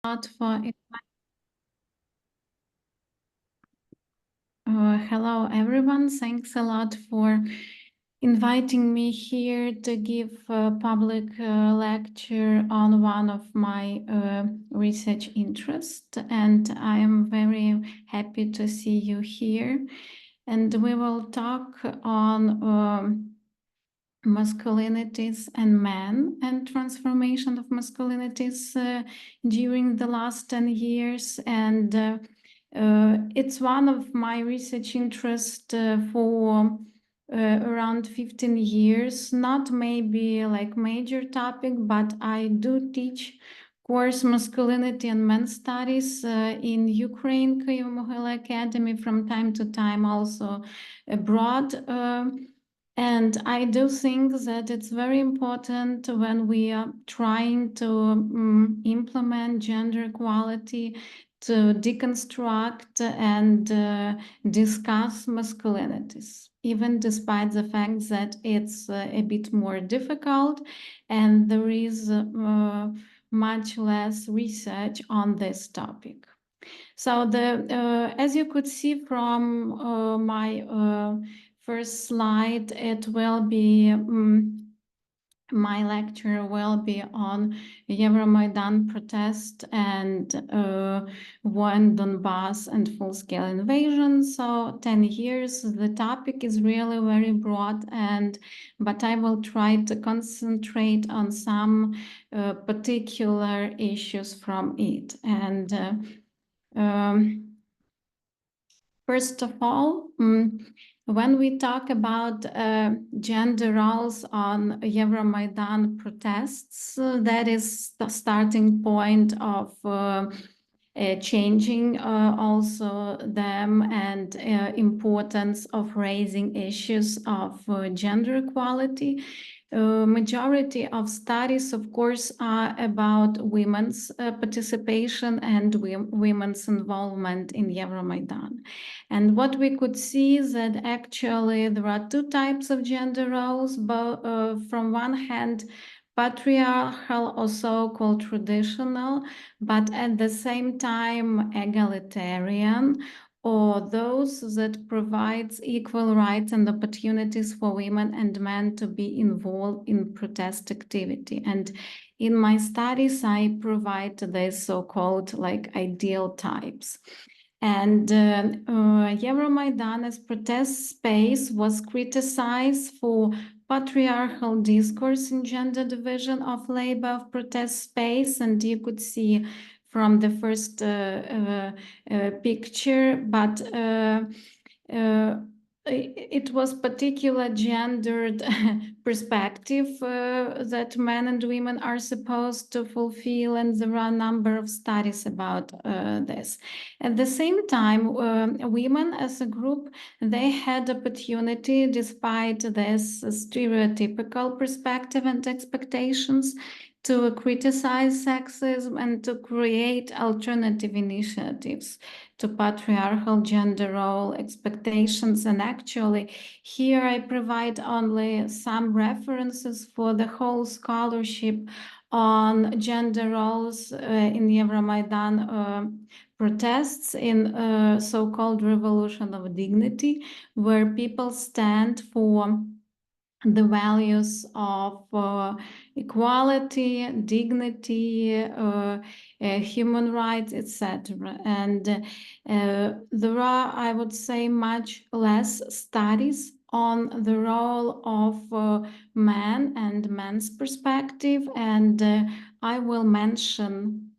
lot for hello everyone. Thanks a lot for inviting me here to give a public lecture on one of my research interests, and I am very happy to see you here. And we will talk on masculinities and men and transformation of masculinities during the last 10 years. And it's one of my research interests for around 15 years, not maybe like major topic, but I do teach course masculinity and men studies in Ukraine, Kyiv-Mohyla Academy, from time to time also abroad. And I do think that it's very important when we are trying to implement gender equality to deconstruct and discuss masculinities, even despite the fact that it's a bit more difficult and there is much less research on this topic. So as you could see from my first slide, it will be my lecture will be on Euromaidan protest and war in Donbass and full-scale invasion. So 10 years, the topic is really very broad, but I will try to concentrate on some particular issues from it. And first of all, when we talk about gender roles on Euromaidan protests, that is the starting point of changing also them and importance of raising issues of gender equality. Majority of studies, of course, are about women's participation and women's involvement in Euromaidan. And what we could see is that actually there are two types of gender roles, but from one hand, patriarchal or so-called traditional, but at the same time egalitarian, or those that provides equal rights and opportunities for women and men to be involved in protest activity. And in my studies, I provide these so-called like ideal types. And Euromaidan as protest space was criticized for patriarchal discourse in gender division of labor of protest space. And you could see from the first picture, but it was particular gendered perspective that men and women are supposed to fulfill, and there are a number of studies about this. At the same time, women as a group, they had opportunity, despite this stereotypical perspective and expectations, to criticize sexism and to create alternative initiatives to patriarchal gender role expectations. And actually, here I provide only some references for the whole scholarship on gender roles in Euromaidan protests in so-called revolution of dignity, where people stand for the values of equality, dignity, human rights, etc. And there are, I would say, much less studies on the role of men and men's perspective, and I will mention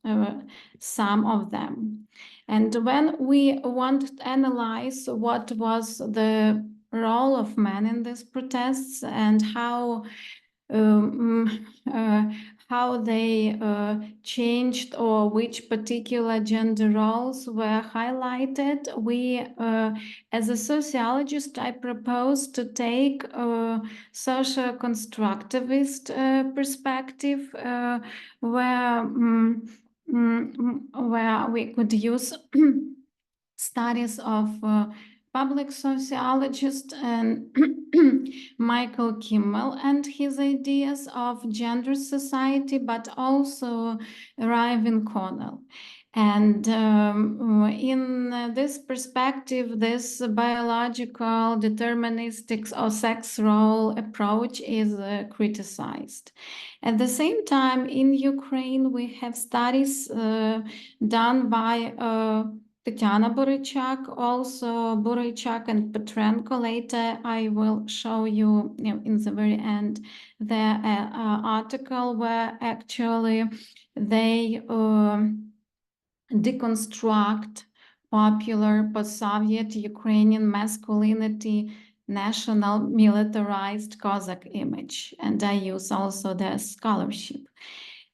some of them. And when we want to analyze what was the role of men in these protests and how they changed, or which particular gender roles were highlighted, we, as a sociologist, I propose to take a socio-constructivist perspective where we could use studies of public sociologist and Michael Kimmel and his ideas of gender society, but also Raven Connell. And in this perspective, this biological deterministic or sex role approach is criticized. At the same time, in Ukraine, we have studies done by Tatiana Bureychuk, also Bureychuk and Petrenko. Later, I will show you, in the very end the article where actually they deconstruct popular post-Soviet Ukrainian masculinity, national militarized Cossack image. And I use also their scholarship.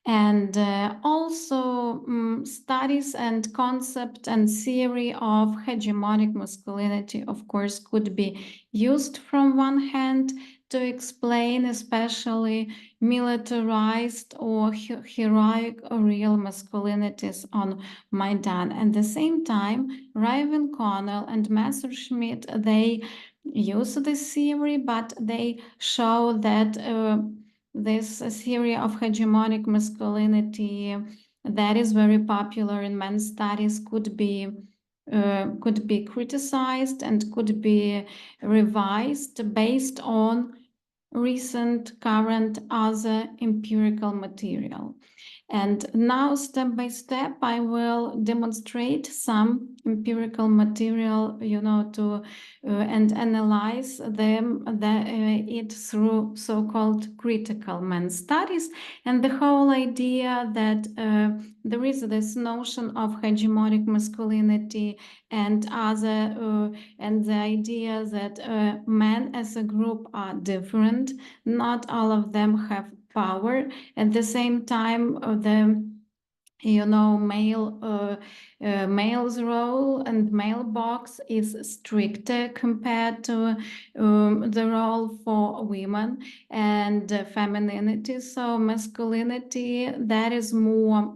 And also studies and concept and theory of hegemonic masculinity, of course, could be used from one hand to explain especially militarized or heroic or real masculinities on Maidan. At the same time, Raven Connell and Messerschmitt, they use this theory, but they show that this theory of hegemonic masculinity that is very popular in men's studies could be criticized and could be revised based on recent, current, other empirical material. And now, step by step, I will demonstrate some empirical material, to and analyze it through so-called critical men studies, and the whole idea that there is this notion of hegemonic masculinity and the idea that men as a group are different. Not all of them have power. At the same time, the male's role and mailbox is stricter compared to the role for women, and femininity, so masculinity, that is more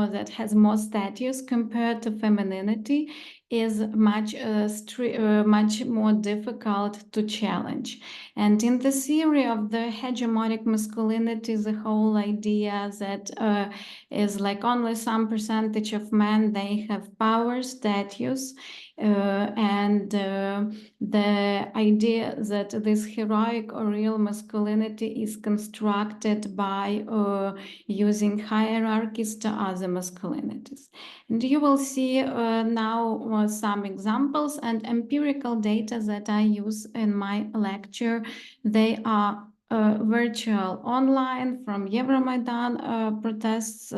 that has more status compared to femininity, is much more difficult to challenge. And in the theory of the hegemonic masculinity, the whole idea that is like only some percentage of men, they have power, status, and the idea that this heroic or real masculinity is constructed by using hierarchies to other masculinities. And you will see now some examples and empirical data that I use in my lecture. They are virtual online from Euromaidan protests,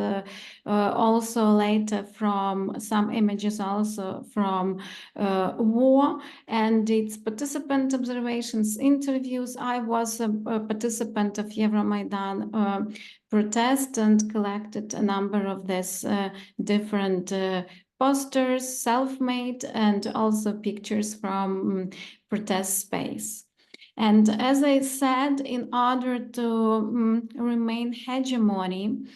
also later from some images also from war, and its participant observations, interviews. I was a participant of Euromaidan protest and collected a number of these different posters, self-made, and also pictures from protest space. And as I said, in order to remain hegemony,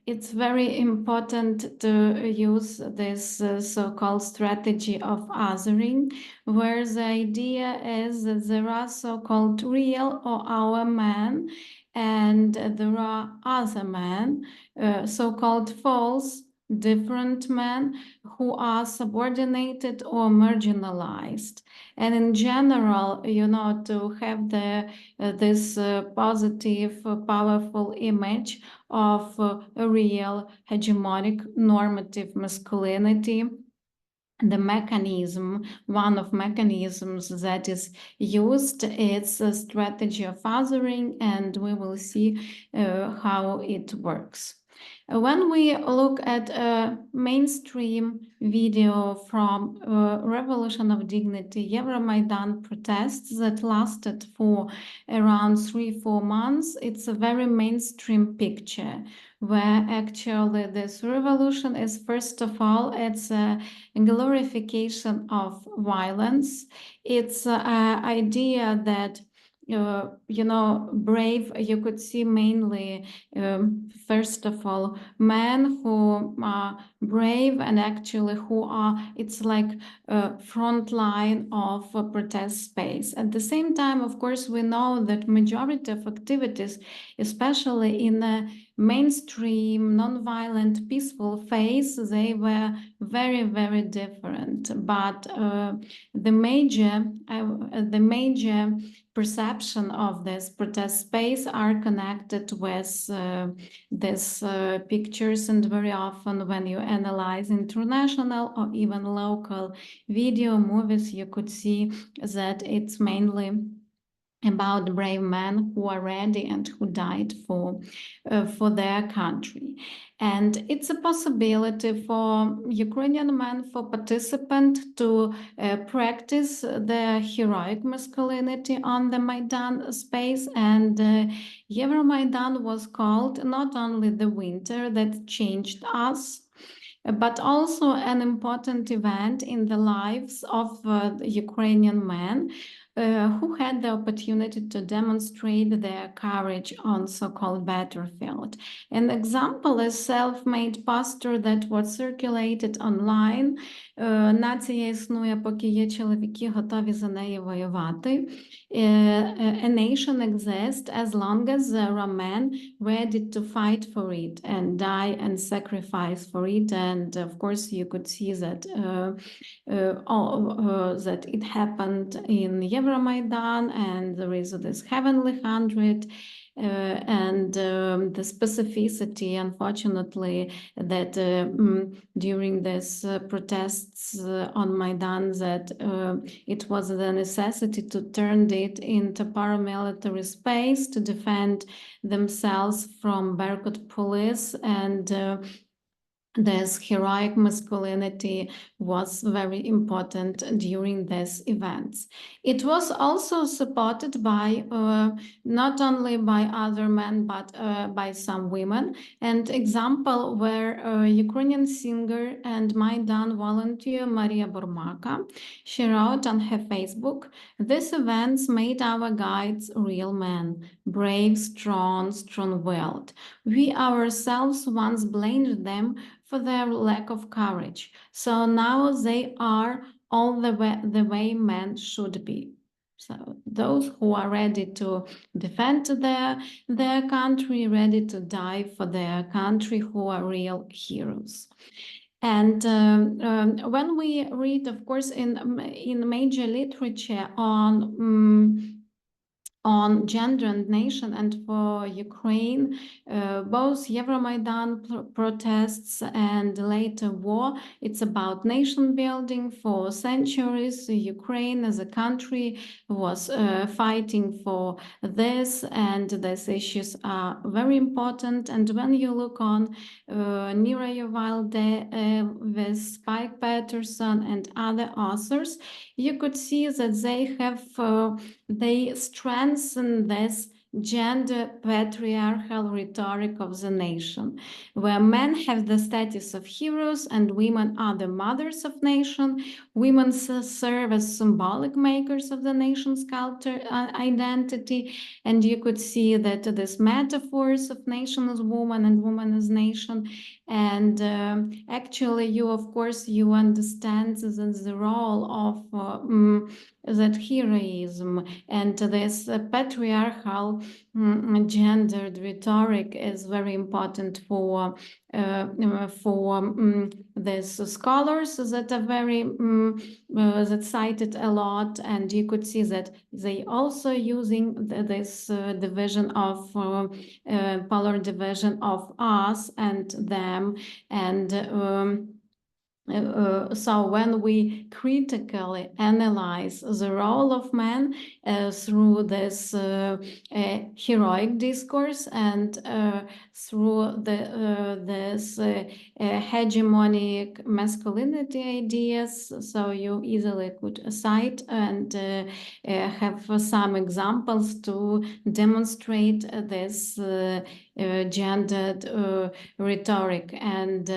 it's very important to use this so-called strategy of othering, where the idea is that there are so-called real or our men, and there are other men, so-called false, different men, who are subordinated or marginalized. And in general, to have this positive, powerful image of a real hegemonic normative masculinity, the mechanism, one of mechanisms that is used, it's a strategy of othering, and we will see how it works. When we look at a mainstream video from Revolution of Dignity, Euromaidan protests that lasted for around 3-4 months, it's a very mainstream picture where actually this revolution is, first of all, it's a glorification of violence. It's an idea that brave, you could see mainly, first of all, men who are brave and actually who are, it's like a front line of a protest space. At the same time, of course, we know that majority of activities, especially in the mainstream, non-violent, peaceful phase, they were very, very different. But the major perception of this protest space are connected with these pictures, and very often when you analyze international or even local video movies, you could see that it's mainly about brave men who are ready and who died for their country. And it's a possibility for Ukrainian men, for participant to practice their heroic masculinity on the Maidan space. And Euromaidan was called not only the winter that changed us, but also an important event in the lives of the Ukrainian men who had the opportunity to demonstrate their courage on so-called battlefield. An example is self-made poster that was circulated online. Нація існує, поки є чоловіки, готові за неї воювати. A nation exists as long as there are men ready to fight for it and die and sacrifice for it. And of course, you could see that that it happened in Euromaidan, and there is this Heavenly 100. And the specificity, unfortunately, that during these protests on Maidan, that it was the necessity to turn it into paramilitary space to defend themselves from Berkut police, and this heroic masculinity was very important during these events. It was also supported by not only by other men, but by some women. And example were Ukrainian singer and Maidan volunteer Maria Burmaka. She wrote on her Facebook, "These events made our guides real men, brave, strong-willed. We ourselves once blamed them for their lack of courage. So now they are all the way men should be." So those who are ready to defend their country, ready to die for their country, who are real heroes. And when we read, of course, in major literature on gender and nation, and for Ukraine, both Euromaidan protests and later war, it's about nation building. For centuries, Ukraine as a country was fighting for this, and these issues are very important. And when you look on Nira Yovalde with Spike Patterson and other authors, you could see that they strengthen this gender patriarchal rhetoric of the nation, where men have the status of heroes and women are the mothers of nation. Women serve as symbolic makers of the nation's culture identity, and you could see that these metaphors of nation as woman and woman as nation. And actually, you understand the role of that heroism, and this patriarchal gendered rhetoric is very important for these scholars that are very that cited a lot. And you could see that they also using this division of polar division of us and them. And so when we critically analyze the role of men through this heroic discourse and through this hegemonic masculinity ideas, so you easily could cite and have some examples to demonstrate this gendered rhetoric. And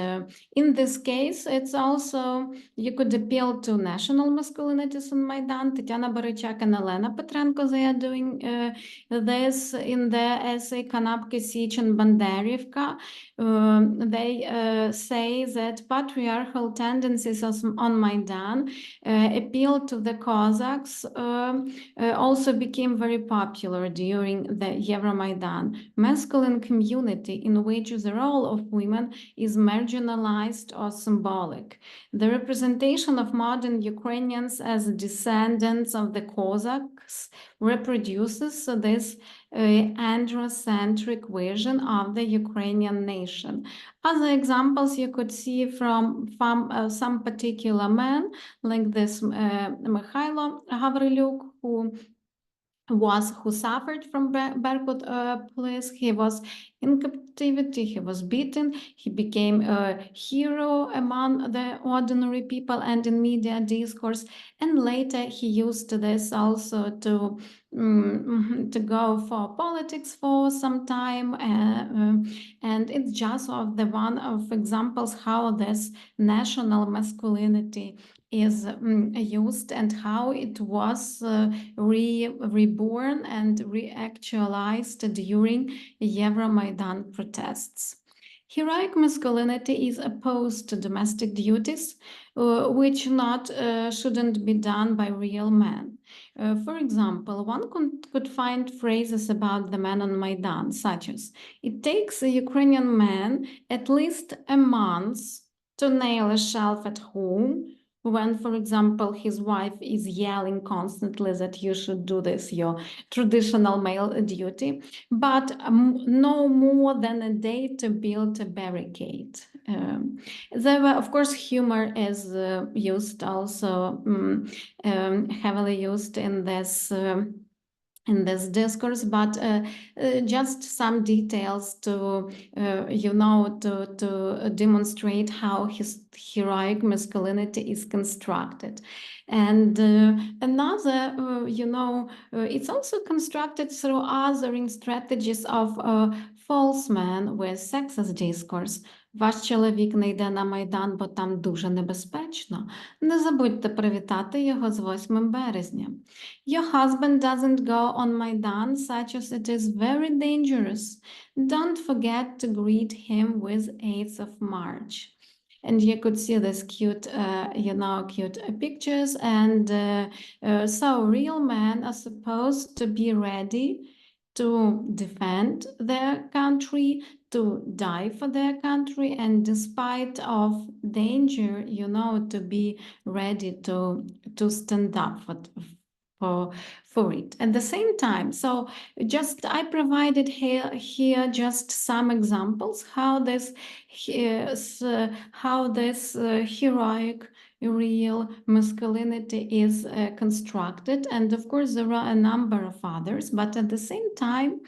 in this case, it's also, you could appeal to national masculinities on Maidan. Tatiana Barichak and Elena Petrenko, they are doing this in their essay Kanapke, Sich and Banderivka. They say that patriarchal tendencies on Maidan appeal to the Cossacks also became very popular during the Euromaidan. Masculine community in which the role of women is marginalized or symbolic. The representation of modern Ukrainians as descendants of the Cossacks reproduces this androcentric vision of the Ukrainian nation. Other examples you could see from some particular men, like this Mikhailo Gavrilyuk, who suffered from Berkut police. He was in captivity, he was beaten, he became a hero among the ordinary people and in media discourse, and later he used this also to go for politics for some time, and it's just of the one of examples how this national masculinity is used and how it was reborn and reactualized during Euromaidan protests. Heroic masculinity is opposed to domestic duties, which shouldn't be done by real men. For example, one could find phrases about the man on Maidan, such as, "It takes a Ukrainian man at least a month to nail a shelf at home, when, for example, his wife is yelling constantly that you should do this, your traditional male duty, but no more than a day to build a barricade." There were, of course, humor is used also, heavily used in this discourse, but just some details to to demonstrate how his heroic masculinity is constructed. And another, it's also constructed through othering strategies of false men with sexist discourse. Ваш чоловік не йде на Майдан, бо там дуже небезпечно. Не забудьте привітати його з 8 березня. Your husband doesn't go on Maidan, such as it is very dangerous. Don't forget to greet him with 8th of March. And you could see this cute, cute pictures. And so real men are supposed to be ready to defend their country, to die for their country, and despite of danger, to be ready to stand up for it at the same time. So I provided here just some examples how this heroic real masculinity is constructed, and of course there are a number of others, but at the same time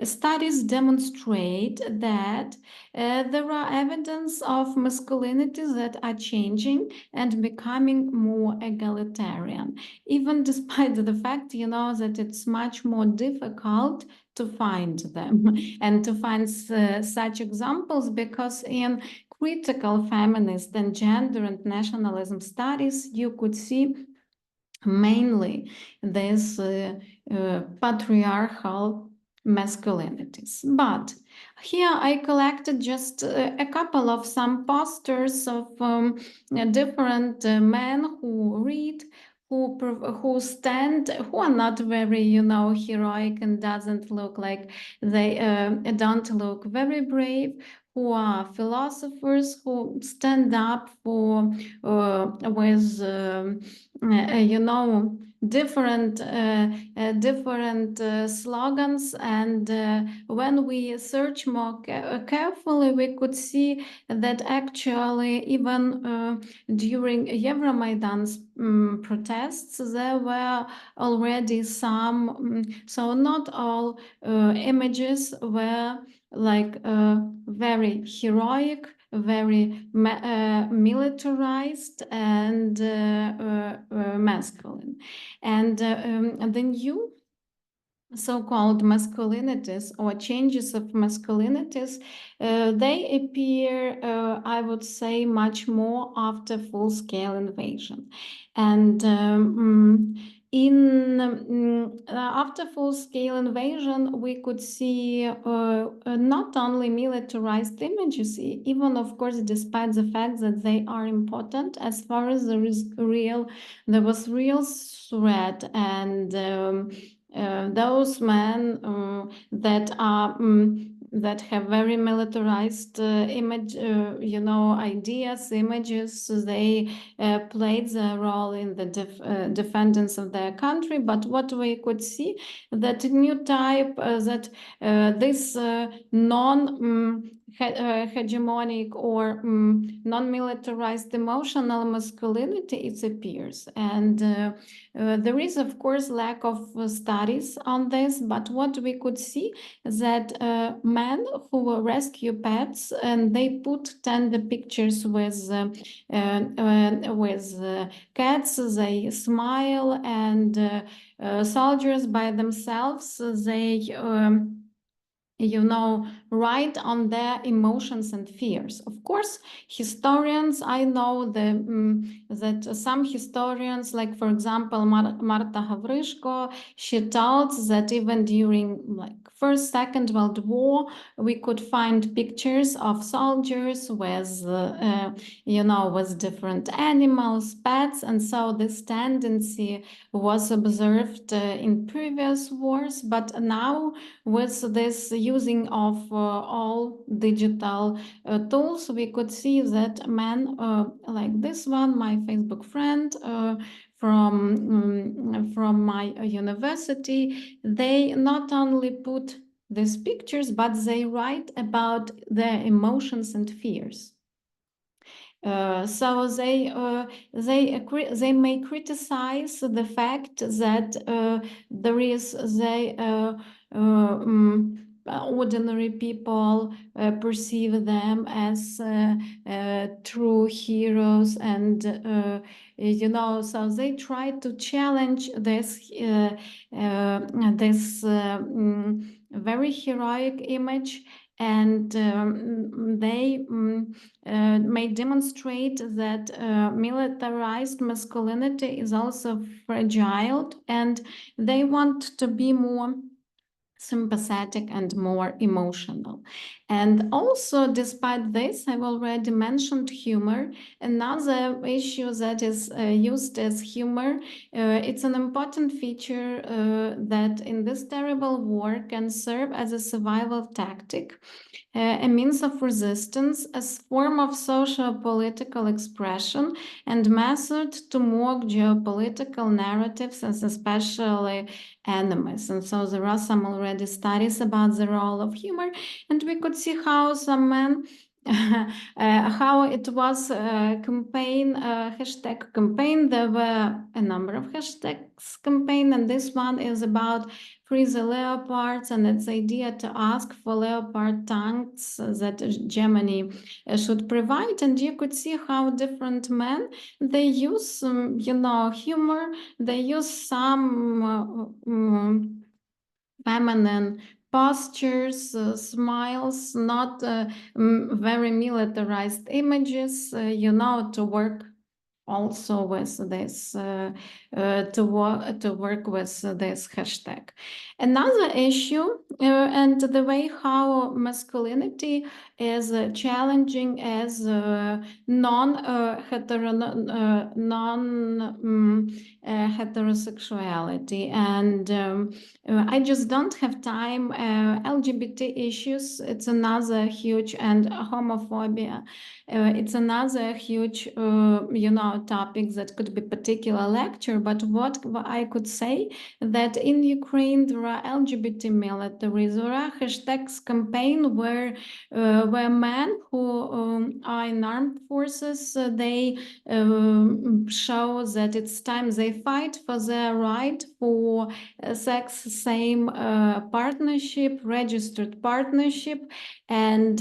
studies demonstrate that there are evidence of masculinities that are changing and becoming more egalitarian, even despite the fact, that it's much more difficult to find them and to find such examples, because in critical feminist and gender and nationalism studies, you could see mainly this patriarchal masculinities. But here I collected just a couple of some posters of different men who read, who stand, who are not very, heroic and doesn't look like they don't look very brave, who are philosophers, who stand up for with different slogans. And when we search more carefully, we could see that actually even during Euromaidan's protests, there were already some, so not all images were like very heroic, very militarized and masculine. And the new so-called masculinities or changes of masculinities, they appear, I would say, much more after full-scale invasion. And after full-scale invasion, we could see not only militarized images, even of course, despite the fact that they are important, as far as there was real threat, and those men that have very militarized ideas, images, they played the role in the defense of their country. But what we could see, that new type, that this hegemonic or non-militarized emotional masculinity, it appears. And there is, of course, lack of studies on this, but what we could see is that men who rescue pets, and they put tender pictures with cats, they smile, and soldiers by themselves, they write on their emotions and fears. Of course, historians, I know that some historians, like for example, Marta Havryshko, she told that even during like First, Second World War, we could find pictures of soldiers with, with different animals, pets, and so this tendency was observed in previous wars, but now with this using of all digital tools, we could see that men like this one, my Facebook friend from my university, they not only put these pictures, but they write about their emotions and fears. So they may criticize the fact that there is ordinary people perceive them as true heroes, and so they try to challenge this very heroic image, and they may demonstrate that militarized masculinity is also fragile, and they want to be more sympathetic and more emotional. And also, despite this, I've already mentioned humor. Another issue that is used as humor, it's an important feature that in this terrible war can serve as a survival tactic, a means of resistance, a form of social political expression, and method to mock geopolitical narratives, and especially enemies. And so there are some already studies about the role of humor, and we could see how some men how it was a campaign, hashtag campaign. There were a number of hashtags campaign, and this one is about free the leopards, and its idea to ask for leopard tanks that Germany should provide. And you could see how different men, they use humor, they use some feminine postures, smiles, not very militarized images, to work also with this, to work with this hashtag. Another issue, and the way how masculinity is challenging as heterosexuality, and I just don't have time. LGBT issues, it's another huge, and homophobia, it's another huge, topic that could be particular lecture. But what I could say, that in Ukraine there are LGBT militaries, there are hashtags campaign where men who are in armed forces, they show that it's time they fight for their right for sex same partnership, registered partnership, and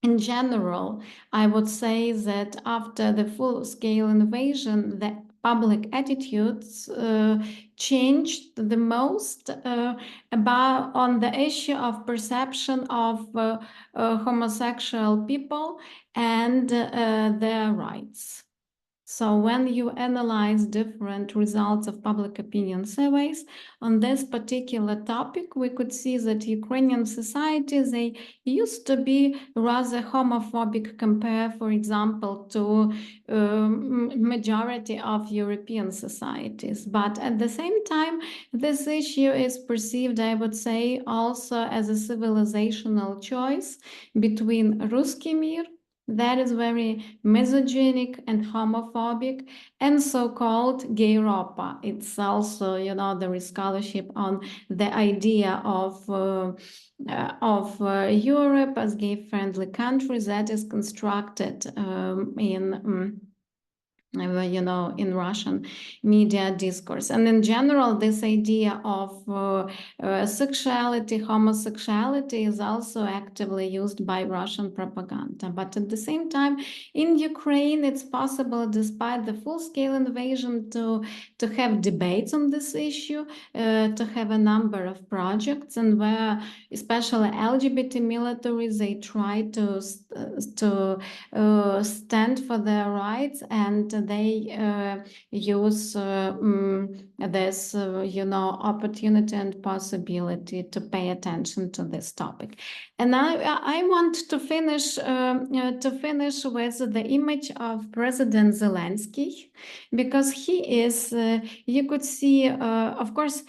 in general, I would say that after the full-scale invasion, the public attitudes changed the most about on the issue of perception of homosexual people and their rights. So when you analyze different results of public opinion surveys on this particular topic, we could see that Ukrainian society, they used to be rather homophobic compared, for example, to majority of European societies. But at the same time, this issue is perceived, I would say, also as a civilizational choice between Ruski Mir, that is very misogynic and homophobic, and so-called gay Europa. It's also, there is scholarship on the idea of Europe as gay-friendly country that is constructed in Russian media discourse. And in general, this idea of sexuality, homosexuality is also actively used by Russian propaganda. But at the same time, in Ukraine, it's possible, despite the full-scale invasion, to have debates on this issue, to have a number of projects, and where especially LGBT militaries, they try to stand for their rights, and they use this, opportunity and possibility to pay attention to this topic. And I want to finish with the image of President Zelensky, because he is, you could see, of course,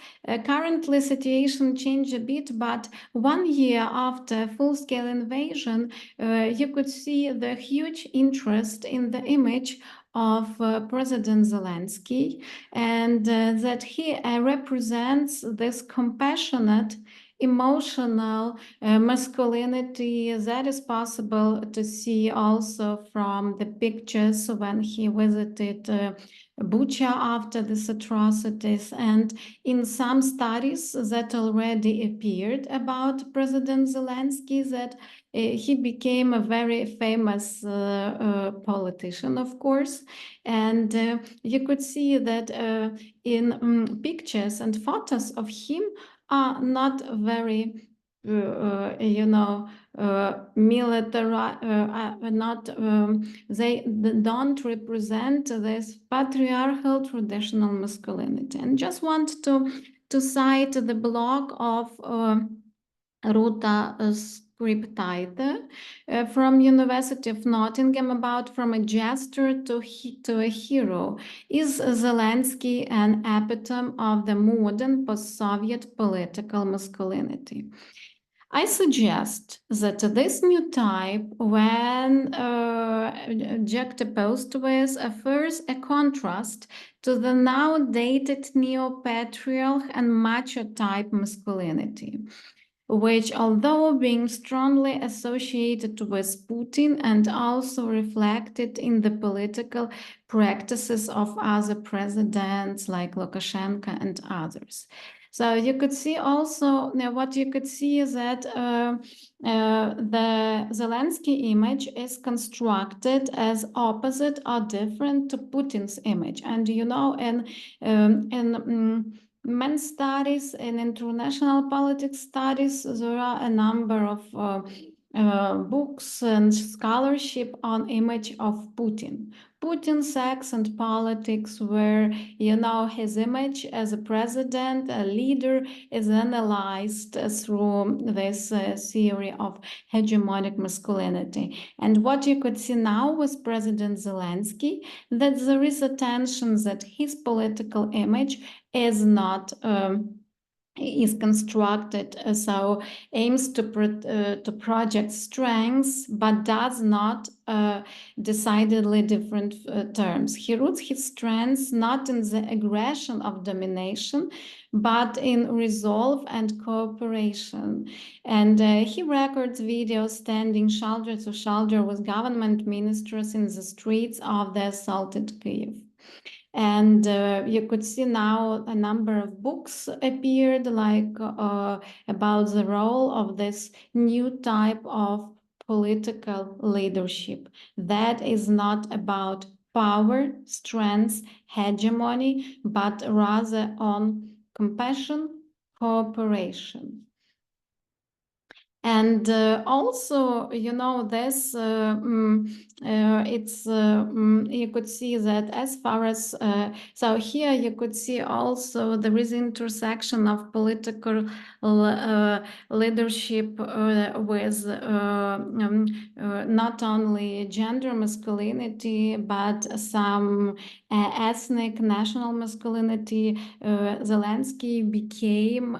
currently situation changed a bit, but 1 year after full-scale invasion, you could see the huge interest in the image of President Zelensky, and that he represents this compassionate, emotional masculinity that is possible to see also from the pictures when he visited Bucha after these atrocities, and in some studies that already appeared about President Zelensky, that he became a very famous politician, of course, and you could see that in pictures and photos of him are not very military, not they don't represent this patriarchal traditional masculinity. And just want to cite the blog of Ruta Scriptaite from University of Nottingham about from a jester to a hero. Is Zelensky an epitome of the modern post-Soviet political masculinity? I suggest that this new type, when juxtaposed with first a contrast to the now dated neo-patriarch and macho type masculinity, which, although being strongly associated with Putin and also reflected in the political practices of other presidents like Lukashenko and others. So you could see also, what you could see is that the Zelensky image is constructed as opposite or different to Putin's image. And in men's studies and international politics studies, there are a number of books and scholarship on image of Putin. Putin, sex and politics, where his image as a president, a leader, is analyzed through this theory of hegemonic masculinity. And what you could see now with President Zelensky, that there is a tension that his political image is not is constructed so aims to project strengths, but does not decidedly different terms. He roots his strengths not in the aggression of domination, but in resolve and cooperation. And he records videos standing shoulder to shoulder with government ministers in the streets of the assaulted Kyiv. And you could see now a number of books appeared, like about the role of this new type of political leadership that is not about power, strength, hegemony, but rather on compassion, cooperation. And also, you know, this, you could see that as far as, so here you could see also there is intersection of political leadership with not only gender masculinity, but some ethnic national masculinity. Zelensky became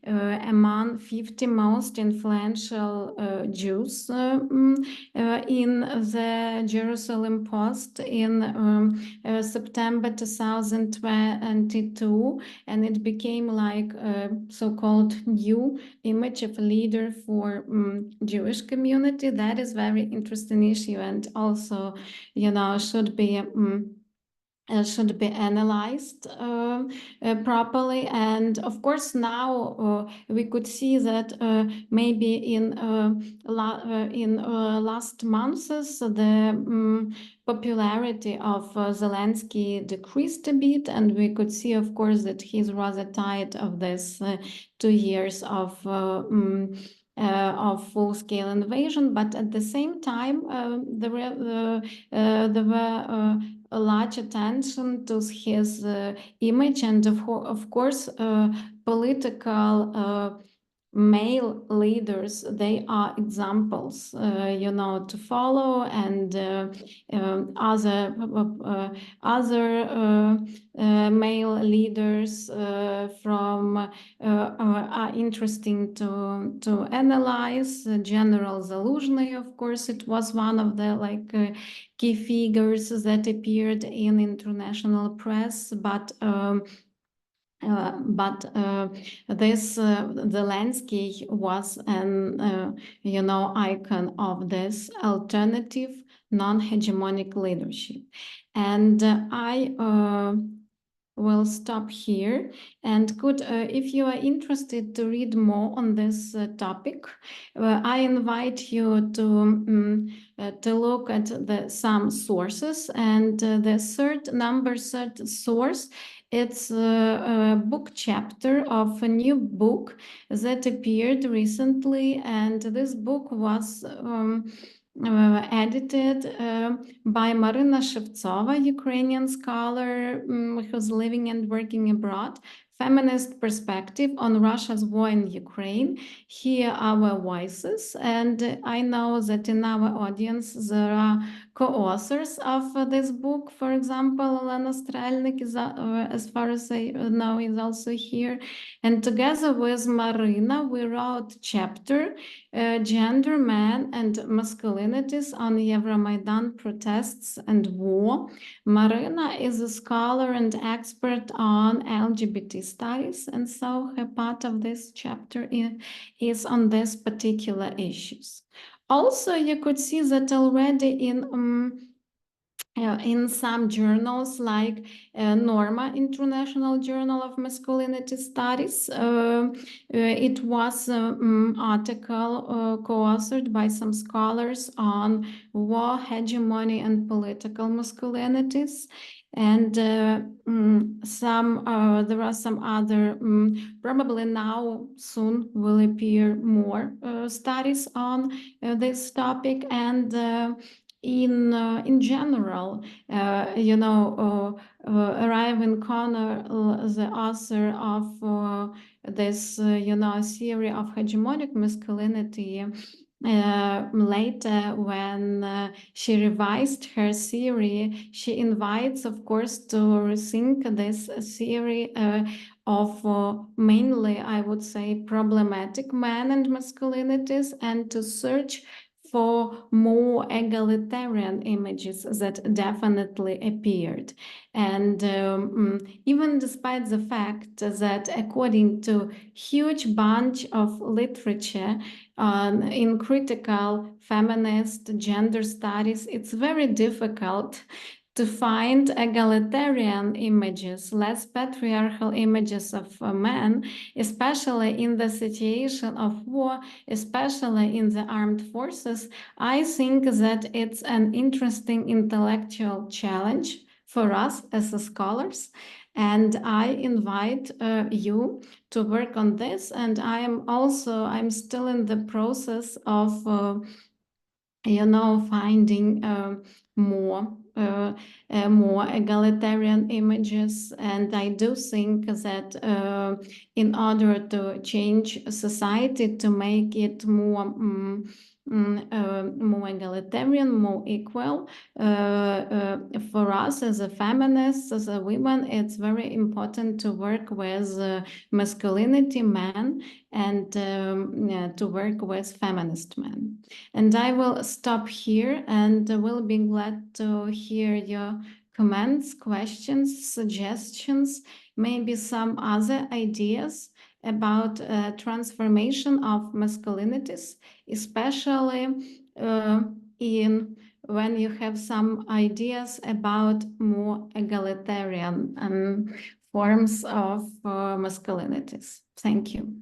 among 50 most influential Jews in the Jerusalem Post in September 2022, and it became like a so-called new image of a leader for Jewish community. That is very interesting issue, and also, you know, should be analyzed properly. And of course, now we could see that maybe in last months the popularity of Zelensky decreased a bit, and we could see, of course, that he's rather tired of this 2 years of full-scale invasion. But at the same time, there were a large attention to his image, and of course political male leaders, they are examples, you know, to follow, and other male leaders from are interesting to analyze. General Zaluzhny, of course, it was one of the key figures that appeared in international press, but this Zelensky was an you know, icon of this alternative non-hegemonic leadership. And I will stop here, and could, if you are interested to read more on this topic, I invite you to look at some sources. And the third source, it's a book chapter of a new book that appeared recently, and this book was edited by Marina Shevtsova, Ukrainian scholar who's living and working abroad. Feminist Perspective on Russia's War in Ukraine. Hear Our Voices. And I know that in our audience there are co-authors of this book. For example, Elena Strelnik is, as far as I know, is also here. And together with Marina, we wrote chapter Gender, Men and Masculinities on Euromaidan Protests and War. Marina is a scholar and expert on LGBT studies, and so her part of this chapter is on these particular issues. Also, you could see that already in some journals like Norma, International Journal of Masculinity Studies. It was an article co-authored by some scholars on war, hegemony, and political masculinities. And there are some other, probably now soon will appear more studies on this topic. And in general, you know, Raven Connor, the author of this, you know, theory of hegemonic masculinity, later when she revised her theory, she invites, of course, to rethink this theory of mainly, I would say, problematic men and masculinities, and to search for more egalitarian images that definitely appeared. And even despite the fact that according to huge bunch of literature in critical feminist gender studies, it's very difficult to find egalitarian images, less patriarchal images of men, especially in the situation of war, especially in the armed forces, I think that it's an interesting intellectual challenge for us as scholars. And I invite you to work on this. And I'm still in the process of finding more egalitarian images. And I do think that in order to change society, to make it more egalitarian, more equal, for us as a feminists, as a women, it's very important to work with masculinity men and to work with feminist men. And I will stop here and will be glad to hear your comments, questions, suggestions, maybe some other ideas about transformation of masculinities, especially in when you have some ideas about more egalitarian forms of masculinities. Thank you.